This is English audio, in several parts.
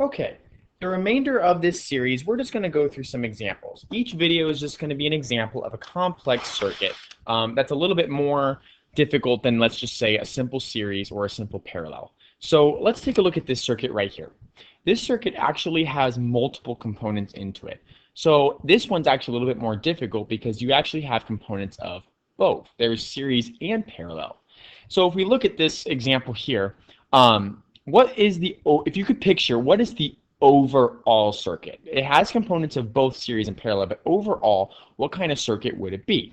Okay, the remainder of this series, we're just going to go through some examples. Each video is just going to be an example of a complex circuit that's a little bit more difficult than, let's just say, a simple series or a simple parallel. So let's take a look at this circuit right here. This circuit actually has multiple components into it. So this one's actually a little bit more difficult because you actually have components of both. There's series and parallel. So if we look at this example here, what is if you could picture, what is the overall circuit? It has components of both series and parallel, but overall, what kind of circuit would it be?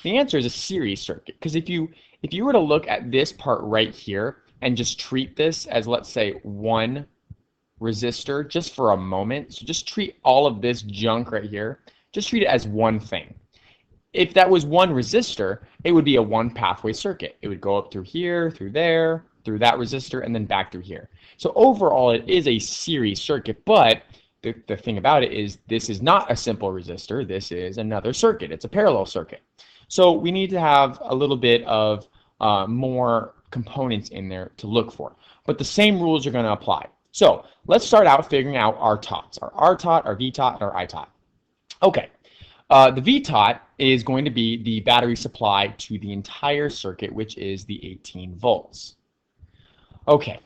The answer is a series circuit, because if you were to look at this part right here and just treat this as, let's say, one resistor just for a moment, so just treat all of this junk right here, just treat it as one thing. If that was one resistor, it would be a one pathway circuit. It would go up through here, through there, through that resistor, and then back through here. So overall, it is a series circuit, but the thing about it is this is not a simple resistor. This is another circuit. It's a parallel circuit. So we need to have a little bit of more components in there to look for. But the same rules are going to apply. So let's start out figuring out our tots, our R tot, our V tot, and our I tot. Okay. The V tot is going to be the battery supply to the entire circuit, which is the 18 volts. Okay,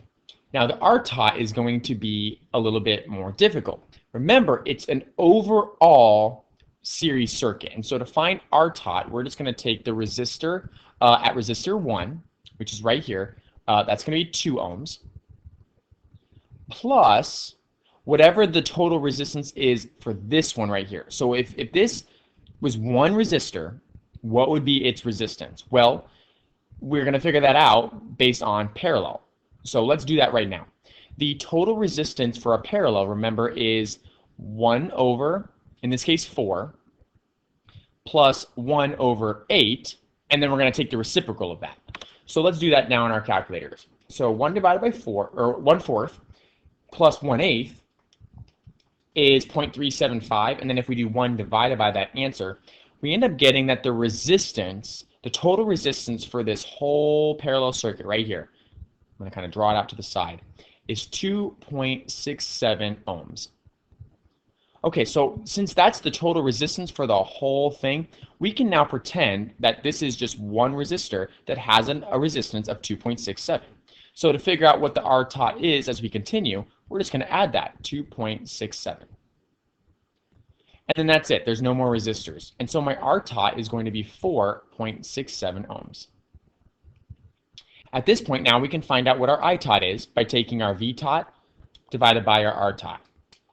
now the R tot is going to be a little bit more difficult. Remember, it's an overall series circuit, and so to find R tot, we're just going to take the resistor at resistor 1, which is right here. That's going to be 2 ohms, plus whatever the total resistance is for this one right here. So if this was one resistor, what would be its resistance? Well, we're going to figure that out based on parallel. So let's do that right now. The total resistance for a parallel, remember, is 1 over, in this case, 4, plus 1 over 8, and then we're going to take the reciprocal of that. So let's do that now in our calculators. So 1 divided by 4, or 1/4, plus 1/8 is 0.375, and then if we do 1 divided by that answer, we end up getting that the resistance, the total resistance for this whole parallel circuit right here, I'm going to kind of draw it out to the side, is 2.67 ohms. Okay, so since that's the total resistance for the whole thing, we can now pretend that this is just one resistor that has a resistance of 2.67. So to figure out what the R tot is as we continue, we're just going to add that, 2.67. And then that's it. There's no more resistors. And so my R tot is going to be 4.67 ohms. At this point now, we can find out what our I tot is by taking our V tot divided by our R tot.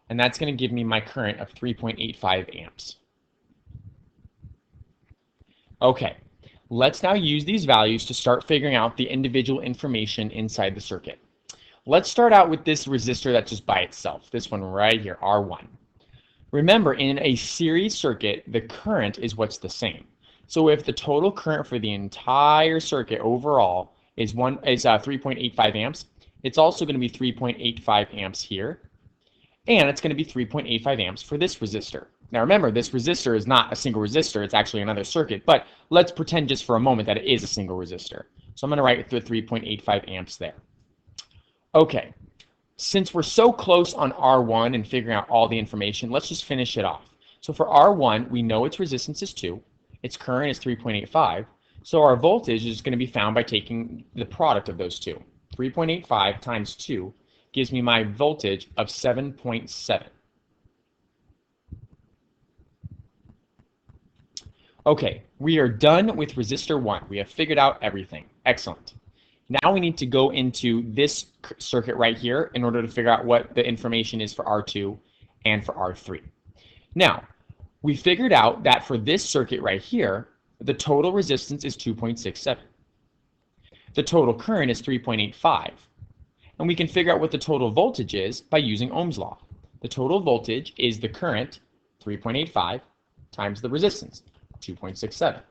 And that's going to give me my current of 3.85 amps. Okay. Let's now use these values to start figuring out the individual information inside the circuit. Let's start out with this resistor that's just by itself, this one right here, R1. Remember, in a series circuit, the current is what's the same. So if the total current for the entire circuit overall is 3.85 amps, it's also going to be 3.85 amps here, and it's going to be 3.85 amps for this resistor. Now remember, this resistor is not a single resistor, it's actually another circuit, but let's pretend just for a moment that it is a single resistor. So I'm going to write the 3.85 amps there. Okay, since we're so close on R1 and figuring out all the information, let's just finish it off. So for R1, we know its resistance is 2, its current is 3.85, so our voltage is going to be found by taking the product of those two. 3.85 times 2 gives me my voltage of 7.7. Okay, we are done with resistor 1. We have figured out everything. Excellent. Now we need to go into this circuit right here in order to figure out what the information is for R2 and for R3. Now, we figured out that for this circuit right here, the total resistance is 2.67. The total current is 3.85. And we can figure out what the total voltage is by using Ohm's law. The total voltage is the current, 3.85, times the resistance, 2.67.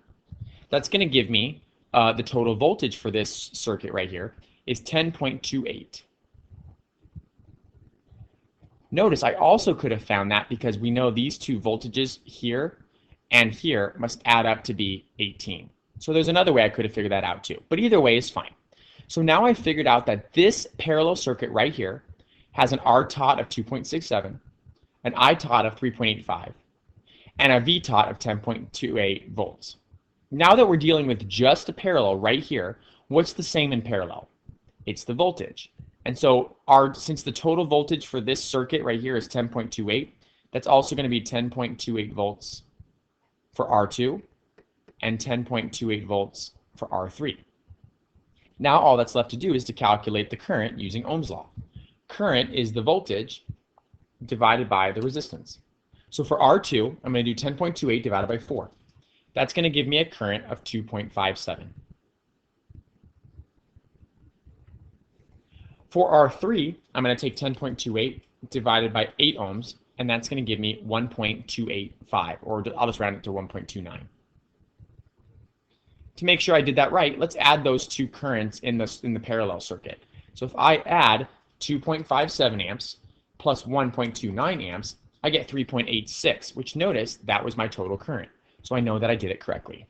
That's going to give me the total voltage for this circuit right here is 10.28. Notice I also could have found that because we know these two voltages here and here must add up to be 18. So there's another way I could have figured that out too. But either way is fine. So now I figured out that this parallel circuit right here has an R tot of 2.67, an I tot of 3.85, and a V tot of 10.28 volts. Now that we're dealing with just a parallel right here, what's the same in parallel? It's the voltage. And so since the total voltage for this circuit right here is 10.28, that's also going to be 10.28 volts for R2 and 10.28 volts for R3. Now all that's left to do is to calculate the current using Ohm's law. Current is the voltage divided by the resistance. So for R2, I'm going to do 10.28 divided by 4. That's going to give me a current of 2.57. For R3, I'm going to take 10.28 divided by 8 ohms, and that's going to give me 1.285, or I'll just round it to 1.29. To make sure I did that right, let's add those two currents in the parallel circuit. So if I add 2.57 amps plus 1.29 amps, I get 3.86, which notice that was my total current. So I know that I did it correctly.